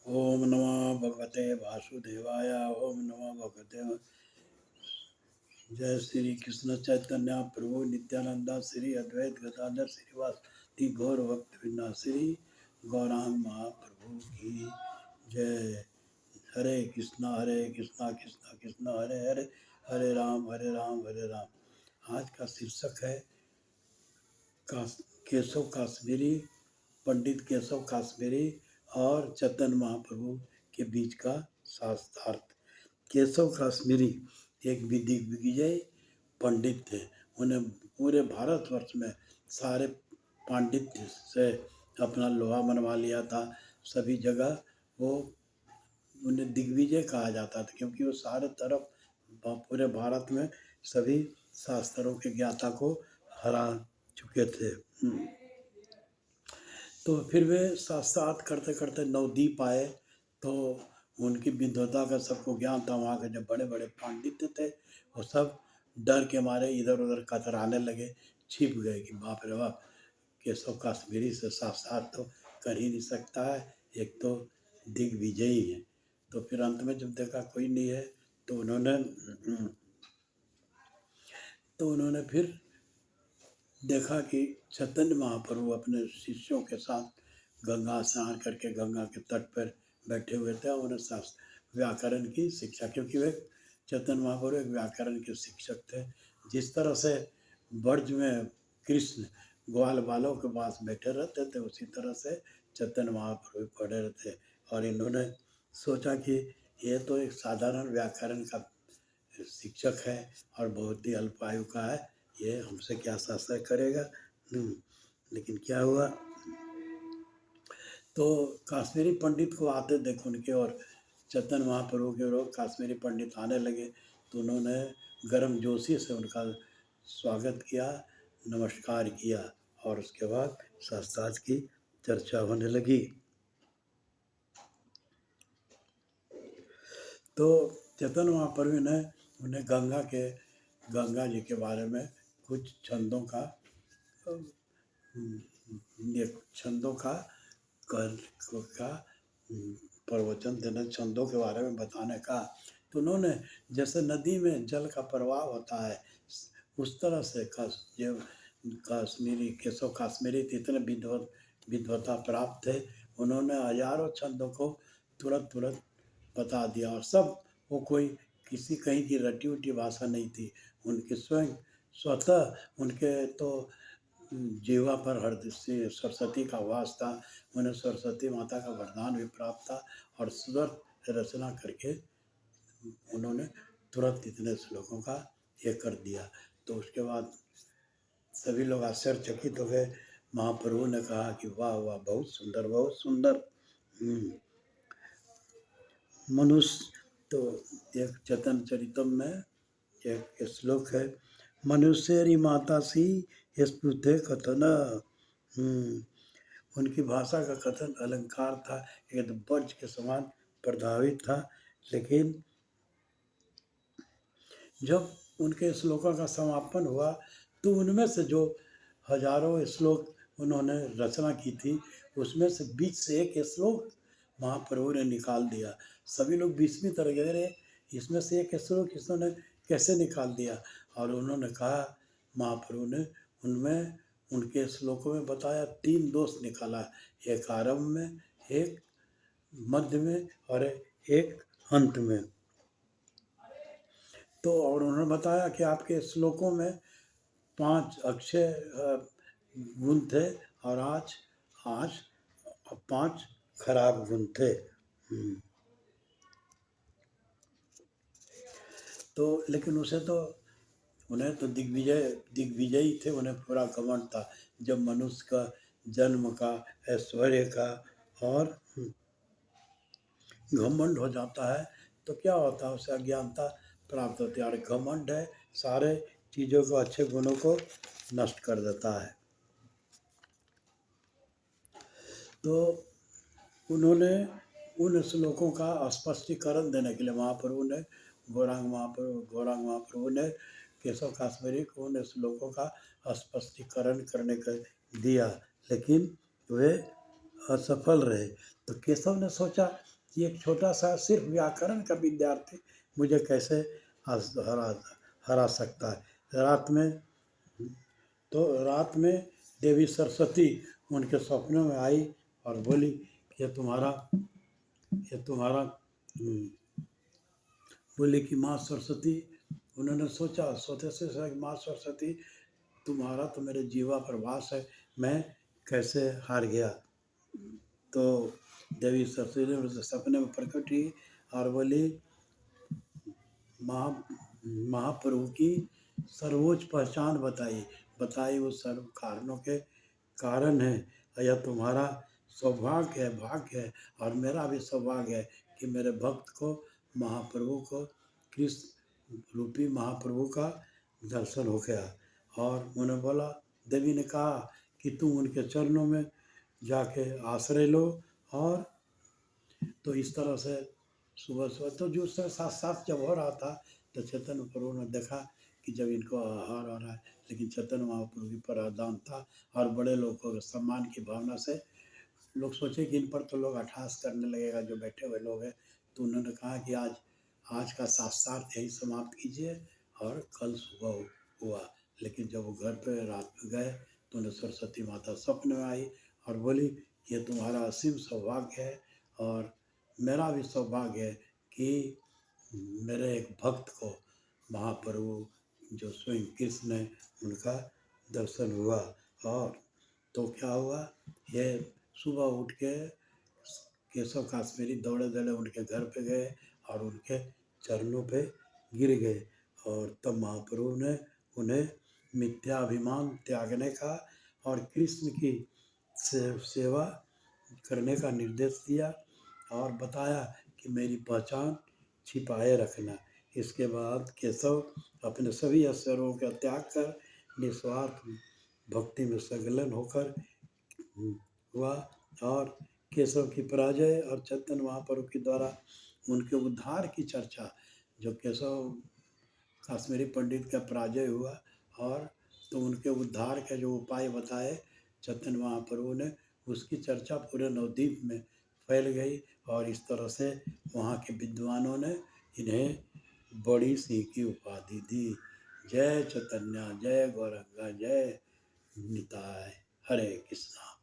ओम नमः भगवते वासुदेवाय। ओम नमः भगवते। जय श्री कृष्ण चैतन्य प्रभु नित्यानंद श्री अद्वैत गदाधर श्रीवासदि गौर भक्त वृंदा श्री गौरांग महाप्रभु की जय। हरे कृष्णा कृष्णा कृष्णा हरे हरे, हरे राम हरे राम। आज का शीर्षक है केशव काश्मीरी, पंडित केशव काश्मीरी और चैतन्य महाप्रभु के बीच का शास्त्रार्थ। केशव काश्मीरी एक दिग्विजय पंडित थे। उन्हें पूरे भारतवर्ष में सारे पांडित्य से अपना लोहा मनवा लिया था। सभी जगह वो उन्हें दिग्विजय कहा जाता था, क्योंकि वो सारे तरफ पूरे भारत में सभी शास्त्रों के ज्ञाता को हरा चुके थे। तो फिर वे शास्त्रार्थ करते करते नवद्वीप आए, तो उनकी विद्वता का सबको ज्ञान था। वहाँ के जो बड़े बड़े पांडित्य थे वो सब डर के मारे इधर उधर कतराने लगे, छिप गए कि बाप रे बाप, केशव काश्मीरी से साक्षात तो कर ही नहीं सकता है, एक तो दिग्विजयी है। तो फिर अंत में जब देखा कोई नहीं है तो उन्होंने फिर देखा कि चैतन्य महाप्रभु अपने शिष्यों के साथ गंगा स्नान करके गंगा के तट पर बैठे हुए थे। उन्हें व्याकरण की शिक्षा, क्योंकि वे चैतन्य महाप्रभु एक व्याकरण के शिक्षक थे। जिस तरह से ब्रज में कृष्ण ग्वाल बालों के पास बैठे रहते थे, उसी तरह से चैतन्य महाप्रभु पढ़े रहते। और इन्होंने सोचा कि ये तो एक साधारण व्याकरण का शिक्षक है और बहुत ही अल्प आयु का है, ये हमसे क्या शास्त्र करेगा। लेकिन क्या हुआ, तो काश्मीरी पंडित को आते देख उनके और चैतन्य महाप्रभु के लोग काश्मीरी पंडित आने लगे, तो उन्होंने गर्म जोशी से उनका स्वागत किया, नमस्कार किया और उसके बाद शास्त्रार्थ की चर्चा होने लगी। तो चैतन्य महाप्रभु ने उन्हें गंगा जी के बारे में कुछ छंदों का प्रवचन देने, छंदों के बारे में बताने का। तो उन्होंने जैसे नदी में जल का प्रवाह होता है, उस तरह से काश्मीरी केशव काश्मीरी इतने विद्वता प्राप्त थे, उन्होंने हजारों छंदों को तुरंत बता दिया। और सब वो कोई किसी कहीं की रटी उटी भाषा नहीं थी, उनके स्वतः उनके तो जीवा पर हृदय से सरस्वती का वास था। उन्हें सरस्वती माता का वरदान भी प्राप्त था और सुंदर रचना करके उन्होंने तुरंत इतने श्लोकों का ये कर दिया। तो उसके बाद सभी लोग आश्चर्यचकित हो गए। महाप्रभु ने कहा कि वाह वाह, बहुत सुंदर बहुत सुंदर। मनुष्य, तो एक चैतन्य चरितम में एक श्लोक है, मनुष्यरी माता सी स्फुटे कथन। उनकी भाषा का कथन अलंकार था, एक ब्रज के समान प्रभावित था। लेकिन जब उनके श्लोकों का समापन हुआ तो उनमें से जो हजारों श्लोक उन्होंने रचना की थी, उसमें से बीच से एक श्लोक महाप्रभु ने निकाल दिया। सभी लोग बीचवीं तरह गए रहे, इसमें से एक श्लोक इन्होंने कैसे निकाल दिया। और उन्होंने कहा, महाप्रभु ने उनमें उनके श्लोकों में बताया 3 दोष निकाला, एक आरंभ में, एक मध्य में और एक अंत में। तो और उन्होंने बताया कि आपके श्लोकों में 5 अक्षय गुण थे और आज 5 खराब गुण थे। तो लेकिन उन्हें तो दिग्विजयी थे, उन्हें पूरा घमंड था। जब मनुष्य का जन्म का, ऐश्वर्य का और घमंड हो जाता है तो क्या होता है, उसे अज्ञानता प्राप्त होती है। और घमंड है सारे चीज़ों को, अच्छे गुणों को नष्ट कर देता है। तो उन्होंने उन श्लोकों का स्पष्टीकरण देने के लिए गौरांग महाप्रभु ने केशव काश्मीरी को उन श्लोकों का स्पष्टीकरण करने का दिया, लेकिन वे असफल रहे। तो केशव ने सोचा कि एक छोटा-सा सिर्फ़ व्याकरण का विद्यार्थी मुझे कैसे हरा हरा सकता है। रात में देवी सरस्वती उनके सपनों में आई और बोली, ये तुम्हारा बोली कि माँ सरस्वती, उन्होंने सोचा कि माँ सरस्वती, तुम्हारा तो मेरे जीवा पर वास है, मैं कैसे हार गया। तो देवी सरस्वती ने मुझे सपने में प्रकट हुई और बोली, महा महाप्रभु की सर्वोच्च पहचान बताई वो सर्व कारणों के कारण है। यह तुम्हारा सौभाग्य है, भाग्य है, और मेरा भी सौभाग्य है कि मेरे भक्त को, महाप्रभु को, कृष्ण रूपी महाप्रभु का दर्शन हो गया। और उन्होंने बोला, देवी ने कहा कि तुम उनके चरणों में जाके आश्रय लो। और तो इस तरह से सुबह-सुबह तो जो उससे साथ-साथ जब हो रहा था, तो चैतन्य प्रभु ने देखा कि जब इनको आहार आ रहा है, लेकिन चैतन्य महाप्रभु की परादान था और बड़े लोगों के सम्मान की भावना से लोग सोचे कि इन पर तो लोग अट्ठास करने लगेगा, जो बैठे हुए लोग हैं। तो उन्होंने कहा कि आज आज का शास्त्रार्थ यहीं समाप्त कीजिए और कल सुबह हुआ। लेकिन जब वो घर पे रात में गए, तो उन्हें सरस्वती माता स्वप्न में आई और बोली, ये तुम्हारा असीम सौभाग्य है और मेरा भी सौभाग्य है कि मेरे एक भक्त को महाप्रभु जो स्वयं कृष्ण है, उनका दर्शन हुआ। और तो क्या हुआ, ये सुबह उठ के केशव काश्मीरी दौड़े-दौड़े उनके घर पे गए और उनके चरणों पे गिर गए। और तब महाप्रभु ने उन्हें मिथ्याभिमान त्यागने का और कृष्ण की सेवा करने का निर्देश दिया और बताया कि मेरी पहचान छिपाए रखना। इसके बाद केशव अपने सभी अवसरों का त्याग कर निस्वार्थ भक्ति में संलग्न होकर हुआ। और केशव की पराजय और चैतन्य महाप्रभु के द्वारा उनके उद्धार की चर्चा, जो केशव काश्मीरी पंडित का पराजय हुआ और तो उनके उद्धार के जो उपाय बताए चैतन्य महाप्रभु ने, उसकी चर्चा पूरे नवद्वीप में फैल गई। और इस तरह से वहाँ के विद्वानों ने इन्हें बड़ी सिंह की उपाधि दी। जय चैतन्य, जय गौरंगा, जय निताय, हरे कृष्णा।